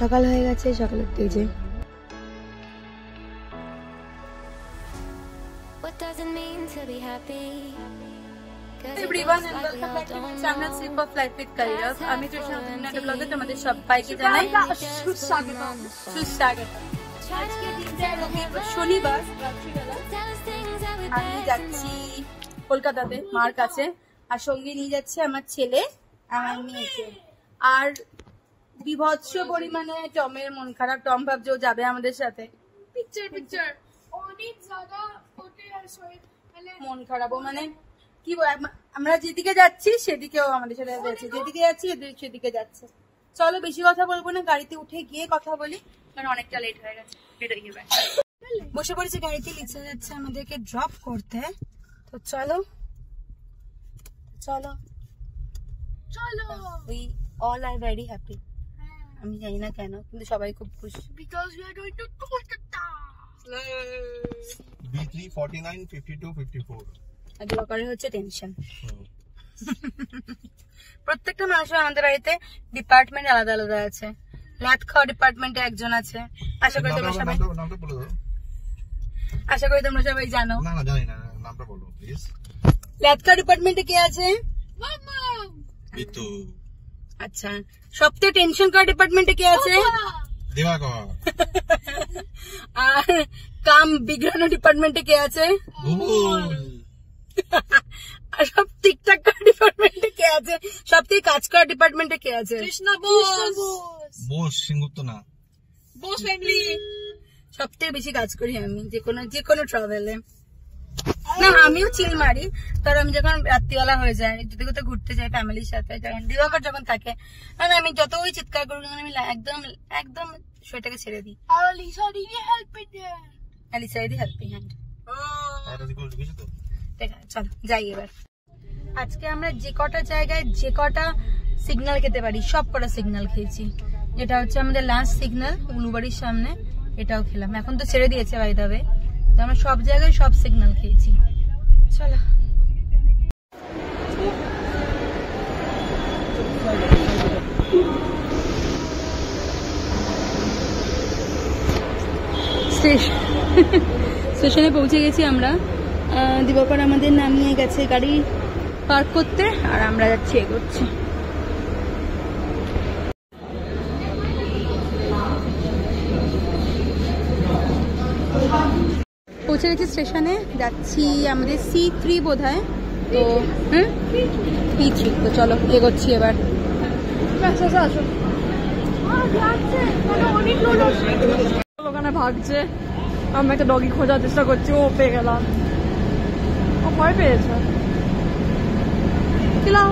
সকাল হয়ে গেছে, সকালের তেজে আমি তোমাদের সবাইকে জানাই সুস্বাগত। শনিবার আমি যাচ্ছি কলকাতাতে মার কাছে, আর সঙ্গে নিয়ে যাচ্ছে আমার ছেলে আমার মেয়েকে। আর বিভৎস পরিমাণে টমের মন খারাপ। টম ভাবছে ও যাবে আমাদের সাথে। মন খারাপ ও মানে কি, আমরা যেদিকে যাচ্ছি সেদিকেও আমাদের সাথে যাচ্ছে, যেদিকে যাচ্ছি সেদিকে যাচ্ছে। চলো বেশি কথা বলবো না, গাড়িতে উঠে গিয়ে কথা বলি, কারণ অনেকটা লেট হয়ে গেছে। বসে পড়েছে গাড়িতে, লিখে যাচ্ছে আমাদেরকে ড্রপ করতে। তো চলো চলো চলো, we all are very happy. আমি জানি না কেন, কিন্তু সবাই খুব খুশি। Because we are going to Kolkata. B3 49 52 54 আর দোকানে হচ্ছে টেনশন। প্রত্যেকটা মানুষের আমাদের বাড়িতে ডিপার্টমেন্ট আলাদা আলাদা আছে। লাত খাওয়া ডিপার্টমেন্টে একজন আছে। আশা করি তোমরা সবাই জানো। না না জানি না, নামটা বলো প্লিজ। লাত খাওয়া ডিপার্টমেন্টে কে আছে? মামা। বিতু। আচ্ছা, সবথেকে টেনশন করা ডিপার্টমেন্টে কে আছে? দিবাকর। আর কাম বিগ্রহণ ডিপার্টমেন্টে কে আছে? বুবুল। আর সব ঠিকঠাক করা ডিপার্টমেন্টে কে আছে? সবথেকে কাজ করা ডিপার্টমেন্টে কে আছে? কৃষ্ণা বোস। বোস সিংগুপ্ত না, বোস ফ্যামিলি। সবথেকে বেশি কাজ করি আমি যে কোনো ট্রাভেলে। না আমিও চিল মারি, কারণ আমি যখন রাত্রিবেলা হয়ে যায়, যদি কোথাও ঘুরতে যাই ফ্যামিলির সাথে, দিবাকর যখন থাকে, মানে আমি যতই চিৎকার করি আমি একদম একদম সেটাকে ছেড়ে দিই। Helping hand. চলো যাই এবার। আজকে আমরা যে কটা জায়গায় যে কটা সিগন্যাল খেতে পারি সব কটা সিগন্যাল খেয়েছি। যেটা হচ্ছে আমাদের লাস্ট সিগন্যাল উলুবাড়ির সামনে, এটাও খেলাম। এখন তো ছেড়ে দিয়েছে বাই দ্য ওয়ে। তো আমরা সব জায়গায় সব সিগন্যাল খেয়েছি। চলো স্টেশনে পৌঁছে গেছি আমরা। দিবাকর আমাদের নামিয়ে গেছে গাড়ি পার্ক করতে, আর আমরা যাচ্ছি এগোচ্ছি। পৌঁছে গেছি স্টেশনে, যাচ্ছি আমাদের C3 বোধ হয়। তো P3, তো চলো এগোচ্ছি এবার। ওখানে ভাগছে, আমি একটা ডগি খোঁজার চেষ্টা করছি, ও পেয়ে গেলাম। ও ভয় পেয়েছে। खिलाओ,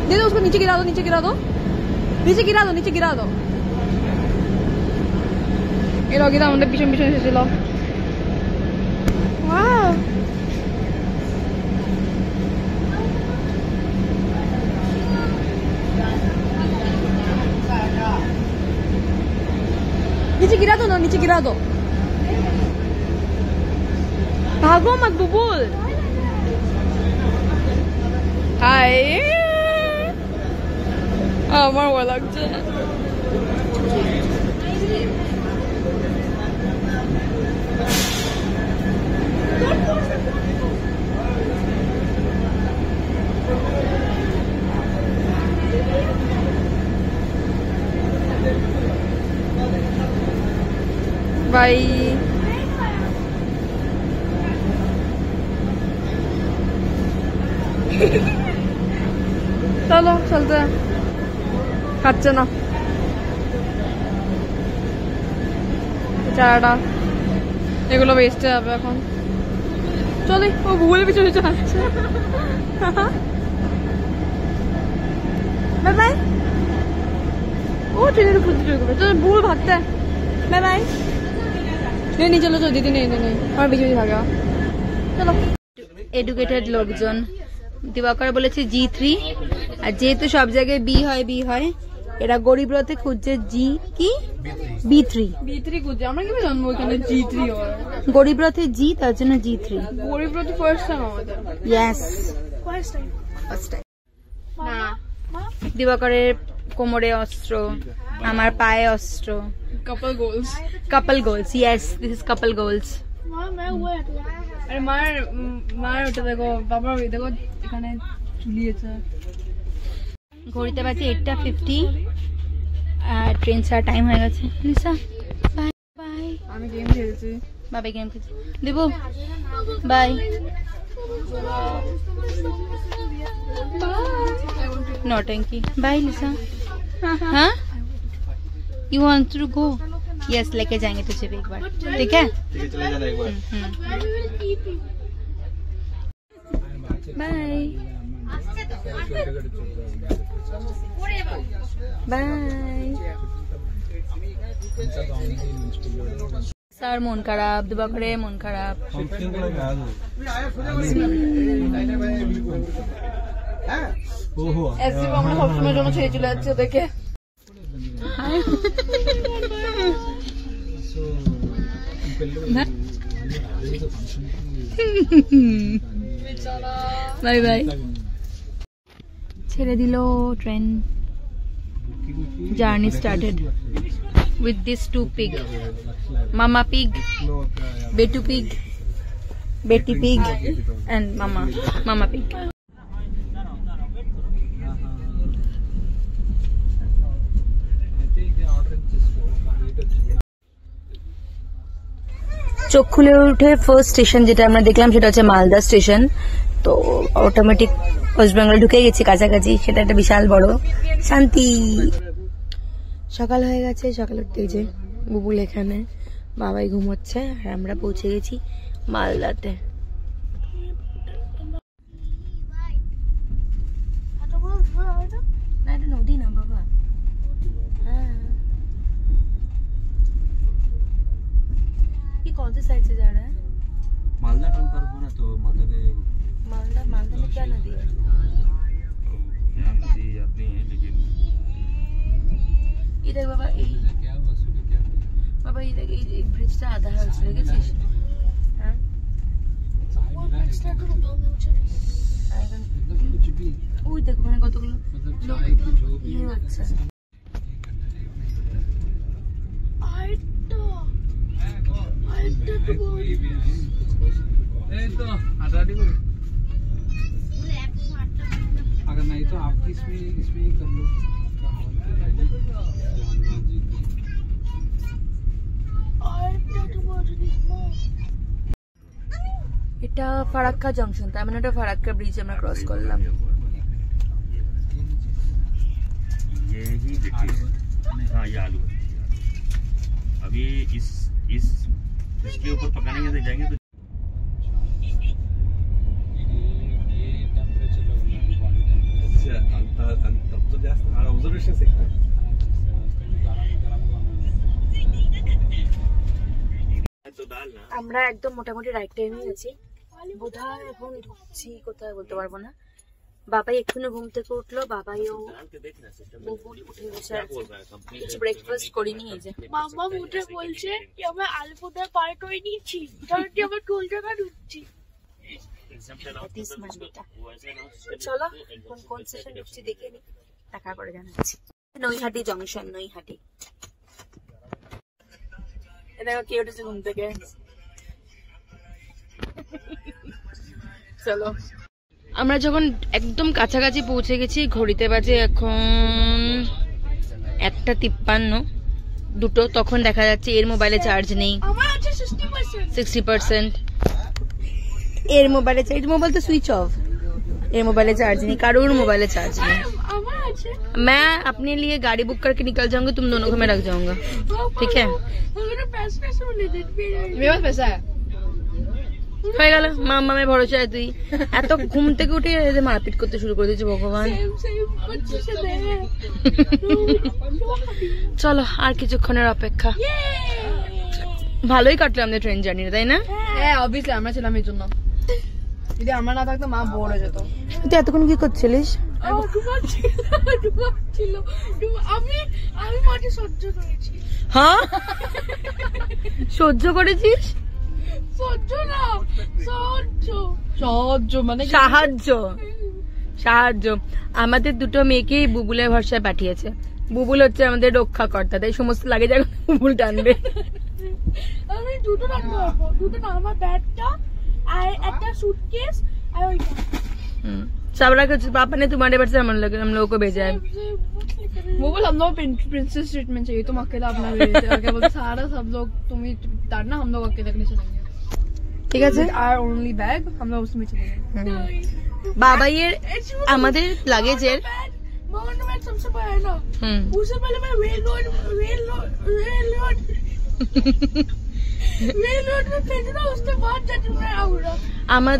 दे दो उसको, नीचे गिरा दो, नीचे गिरा दो, नीचे गिरा दो, नीचे गिरा दो। ये डॉगी আমাদের পিছন পিছন এসেছিল। ওয়াও, नीचे गिरा दो ना, नीचे गिरा दो। भागो मत बुबुल। हाय, আমার ভয় লাগছে। बाय। चलो चलते हैं, खाচ্ছে না চারাটা, এগুলো বেচতে যাবে এখন। চলে, ও ভুলের পিছনে যাচ্ছে। Bye bye. ও ট্রেনের উপর দিয়ে চলে গেল। চলো ভুল ভাগতে। Bye bye. नहीं चलो चलो दीदी, नहीं नहीं नहीं, और बीच में भागा। चलो। এডুকেটেড লোকজন। দিবাকর বলেছে G3, আর যেহেতু সব জায়গায় বি হয়, এরা গরিব রথে খুঁজছে B3 খুঁজছে। আমরা কি জানবো এখানে G3 হয়? গরিব রথে G, তার জন্য G3। গরিব রথে ফার্স্ট টাইম আমাদের। Yes, first time. না, দিবাকরের কোমরে অস্ত্র, আমার পায়ে অস্ত্র। couple goals. Couple goals, yes this is couple goals. আরে মার ওটা দেখো, বাবার ওই দেখো এখানে ঝুলিয়েছে। ঘড়িতে বাজে 8:50 আর ট্রেন ছাড়া টাইম হয়ে গেছে। Lisa bye bye. আমি গেম খেলছি। বাবাই গেম খেলছি। দেবো বাই। नौटंकी बाय लिसा। हाँ you want to go? Yes लेके जाएंगे तुझे भी एक बार, ठीक है? चले जाना एक बार। Bye bye. স্যার মন খারাপ, দুবা করে মন খারাপ। এসিপ আমরা সবসময় জন্য ছেড়ে চলে যাচ্ছে দেখে। Bye bye. ছেড়ে দিল train. Journey started with these two pig, mama pig, betu pig, betty pig and mama pig. চোখ খুলে উঠে ফার্স্ট স্টেশন যেটা আমরা দেখলাম সেটা হচ্ছে মালদা স্টেশন। তো অটোমেটিক ওয়েস্ট বেঙ্গল ঢুকে গেছি কাছাকাছি, সেটা একটা বিশাল বড় শান্তি। সকাল হয়ে গেছে, সকাল উঠতে যে বুবুল এখানে, বাবাই ঘুমোচ্ছে আর আমরা পৌঁছে গেছি মালদাতে। না এটা নদী না বাবা। হ্যাঁ ये कौन से साइड से जा रहा है? मालदा टर्न पर होना तो मालदा के मालदा में क्या नदी है? यहाँ नदी अपनी है लेकिन इधर बाबा बाबा इधर ब्रिजটা আধা হয়েছে দেখেছিস? হ্যাঁ ওই দেখো ওখানে কতগুলো ইয়ে হচ্ছে। अगर नहीं तो आप इसमें ही कर लो। এটা ফারাক্কা জংশন, তার মানে এটা ফারাক্কা ब्रिज আমরা ক্রস করলাম। ये ही देखिए, हाँ ये आलू है। अभी इसके ऊपर पकाने से जाएंगे तो আমরা একদম মোটামুটি রাইট টাইমে আছি। বোধহয় এখন ঢুকছি কোথায় বলতে পারবো না। বাবাই এক্ষুনি ঘুম থেকে উঠলো, বাবাইও বুবুল উঠে বসে আছে। কিছু ব্রেকফাস্ট করিনি। এই যে মামা উঠে বলছে যে আমরা আলপনার পার করে নিয়েছি, কারণ কি আমরা টোল টাকা ঢুকছি। চলো কোন স্টেশন ঢুকছি দেখে নি, দেখা করে জানাচ্ছি। নৈহাটি জংশন, নৈহাটি। দেখো কে উঠেছে ঘুম থেকে। চলো আমরা যখন একদম কাছাকাছি পৌঁছে গেছি, ঘড়িতে বাজে এখন 1:53 তখন দেখা যাচ্ছে এর মোবাইলে চার্জ নেই, আমার আছে 60%। এর মোবাইলে চার্জ, মোবাইল তো সুইচ অফ, এর मोबाइल चार्ज नहीं, कारोर मोबाइल चार्ज नहीं। मैं अपने लिए गाड़ी बुक करके निकल जाऊंगी, तुम दोनों को मैं रख जाऊंगा, ठीक है? मेरे पास पैसा है। হয়ে গেল, মাম্মা মে ভরসা তুই এত ঘুম থেকে উঠে মারপিট করতে শুরু করে দিয়েছে ভগবান। চলো আর কিছুক্ষণের অপেক্ষা। ভালোই কাটলো আমাদের ট্রেন জার্নিটা, তাই না? হ্যাঁ অবভিয়াসলি আমরা ছিলাম এই জন্য, যদি আমরা না থাকতো মা বোর হয়ে যেত। তুই এতক্ষণ কি করছিলিস? আমি মাঠে সহ্য করেছি। হ্যাঁ সহ্য করেছিস? সহ্য না, সহ্য সহ্য মানে সাহায্য, সাহায্য। আমাদের দুটো মেয়েকেই বুবুলের ভরসায় পাঠিয়েছে। বুবুল হচ্ছে আমাদের রক্ষাকর্তা, তাই সমস্ত লাগেজ এখন বুবুল টানবে। আমি দুটো রাখতে পারবো, দুটো না, আমার ব্যাগটা আর একটা সুটকেস আর ওইটা। सब रखो, पापा ने तुम्हारे पर से हम लोगों को भेजा है। बुबुल हम लोग प्रिंसेस ट्रीटमेंट चाहिए, तुम अकेला अपना ले लेते हो। क्या बोलते सारा सब लोग तुम ही तारना, हम लोग अकेले के लिए चलेंगे। ঠিক আছে, आर ओनली बैग हम लोग उसमें चलेंगे। বাবাইয়ের আমাদের লাগেজের मोहन में सबसे बड़ा है ना, उससे पहले मैं रेल रोड में भेजना, उसके बाद जाके मैं आऊंगा। আমার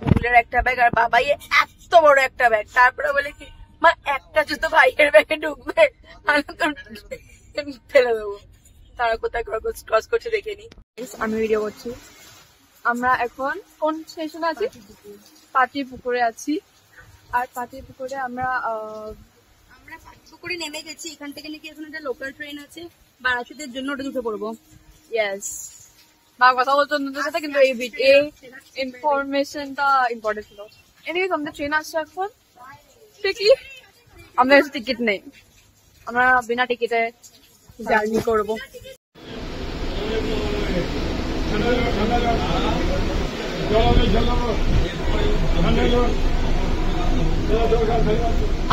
বুবুলের একটা ব্যাগ আর বাবাইয়ের এত বড় একটা ব্যাগ, তারপরে বলে কি মা একটা জুতো ভাইয়ের ব্যাগে ঢুকবে, আমি তো ফেলে দেবো। তারা কোথায় ক্রস করছে দেখে নি। আমি ভিডিও করছি। আমরা এখন কোন স্টেশনে আছি? পাটিপুকুরে আছি। আর পাটিপুকুরে আমরা পাটপুকুরে নেমে গেছি। এখান থেকে নাকি এখন একটা লোকাল ট্রেন আছে বারাসাতের জন্য, ওটা উঠে পড়বো। ইয়েস, মা কথা বলতো অন্যদের সাথে, কিন্তু এই ইনফরমেশনটা ইম্পর্টেন্ট ছিল। এনিওয়েজ আমাদের ট্রেন আসছে এখন। ঠিকই আমাদের কাছে টিকিট নেই, আমরা বিনা টিকিটে জার্নি করবো।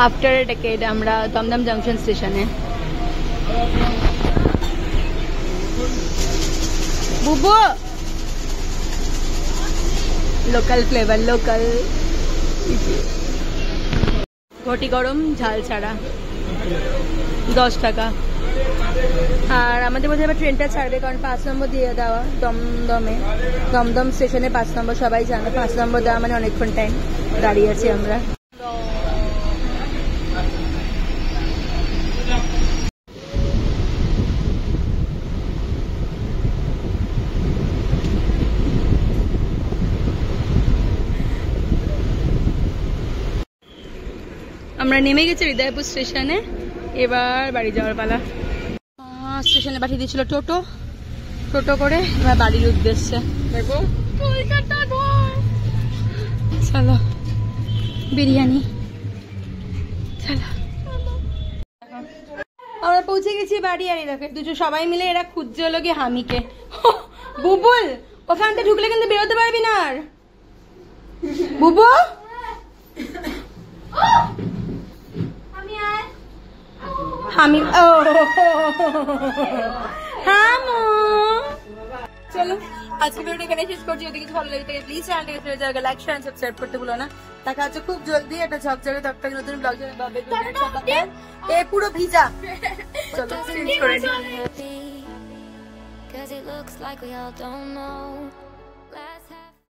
আফটার এ ডেকেড আমরা দমদম জাংশন স্টেশনে। বুবু লোকাল ফ্লেভার, লোকাল ঘটি গরম ঝাল ছাড়া 10 টাকা। আর আমাদের বোধহয় এবার ট্রেনটা ছাড়বে, কারণ 5 নম্বর দিয়ে দেওয়া দমদম স্টেশনে 5 নম্বর, সবাই জানে 5 নম্বর দেওয়া মানে অনেকক্ষণ টাইম দাঁড়িয়ে আছি আমরা। আমরা নেমে গেছি হৃদয়পুর স্টেশনে, এবার বাড়ি যাওয়ার পালা। স্টেশনে পাঠিয়ে দিয়েছিল টোটো করে, এবার বাড়ির উদ্দেশ্যে। দেখো চলো বিরিয়ানি, চলো। আমরা পৌঁছে গেছি বাড়ি। আর এরা দুটো সবাই মিলে এরা খুঁজছে হলো কি হামিকে। বুবুল ওখান থেকে ঢুকলে কিন্তু বেরোতে পারবি না আর। বুবু হামি, ও হামু। চলো আজকে ভিডিওটা এখানে শেষ করছি। যদি কিছু ভালো লাগে থাকে প্লিজ চ্যানেলটাকে লাইক শেয়ার সাবস্ক্রাইব করতে ভুলো না। দেখা হচ্ছে খুব জলদি একটা ঝকঝকে তকতকে নতুন ব্লগ এ পুরো ভিজা। চলো ফিনিশ করে নি। 'Cause it looks like we all don't know